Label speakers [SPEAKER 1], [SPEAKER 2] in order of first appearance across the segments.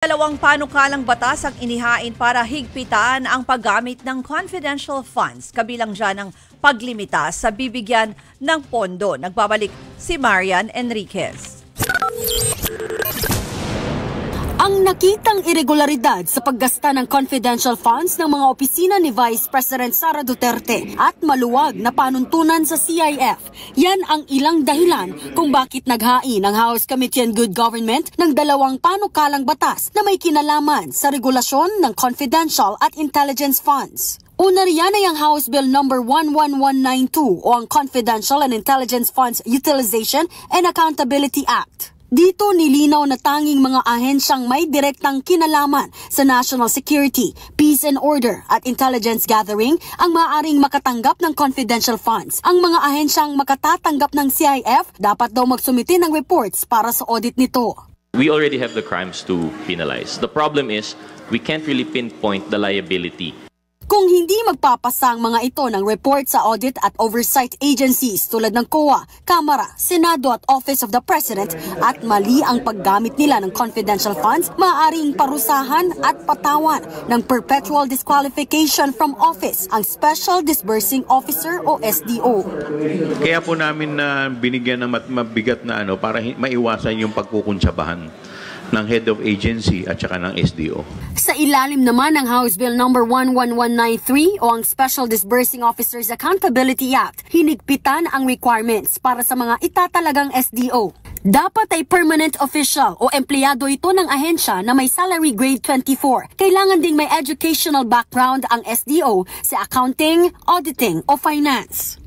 [SPEAKER 1] Dalawang panukalang batas ang inihain para higpitan ang paggamit ng confidential funds, kabilang dyan ang paglimita sa bibigyan ng pondo. Nagbabalik si Marian Enriquez.
[SPEAKER 2] Ang nakitang irregularidad sa paggasta ng confidential funds ng mga opisina ni Vice President Sara Duterte at maluwag na panuntunan sa CIF. Yan ang ilang dahilan kung bakit naghain ang House Committee on Good Government ng dalawang panukalang batas na may kinalaman sa regulasyon ng confidential at intelligence funds. Una riyan ay ang House Bill No. 11192 o ang Confidential and Intelligence Funds Utilization and Accountability Act. Dito nilinaw na tanging mga ahensyang may direktang kinalaman sa national security, peace and order at intelligence gathering ang maaaring makatanggap ng confidential funds. Ang mga ahensyang makatatanggap ng CIF dapat daw magsumite ng reports para sa audit nito.
[SPEAKER 3] We already have the crimes to penalize. The problem is we can't really pinpoint the liability.
[SPEAKER 2] Kung hindi magpapasa ang mga ito ng report sa audit at oversight agencies tulad ng COA, Kamara, Senado at Office of the President at mali ang paggamit nila ng confidential funds, maaaring parusahan at patawan ng perpetual disqualification from office ang Special Disbursing Officer o SDO.
[SPEAKER 4] Kaya po namin na binigyan ng mabigat na para maiwasan yung pagkukuntsabahan ng Head of Agency at saka ng SDO.
[SPEAKER 2] Sa ilalim naman ng House Bill No. 11193 o ang Special Disbursing Officers Accountability Act, hinigpitan ang requirements para sa mga itatalagang SDO. Dapat ay permanent official o empleyado ito ng ahensya na may salary grade 24. Kailangan ding may educational background ang SDO sa accounting, auditing o finance.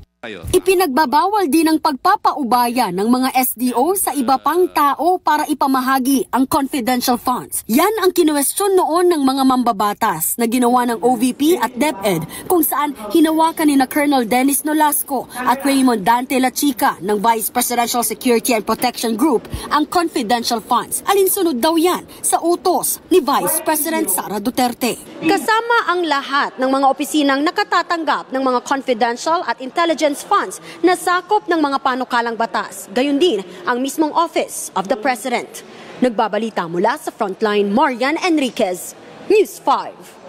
[SPEAKER 2] Ipinagbabawal din ang pagpapaubaya ng mga SDO sa iba pang tao para ipamahagi ang confidential funds. Yan ang kinuwestiyon noon ng mga mambabatas na ginawa ng OVP at DepEd kung saan hinawakan ni na Colonel Dennis Nolasco at Raymond Dante La Chica ng Vice Presidential Security and Protection Group ang confidential funds. Alinsunod daw yan sa utos ni Vice President Sara Duterte. Kasama ang lahat ng mga opisinang nakatatanggap ng mga confidential at intelligence funds na sakop ng mga panukalang batas. Gayon din ang mismong Office of the President. Nagbabalita mula sa Frontline, Marian Enriquez, News 5.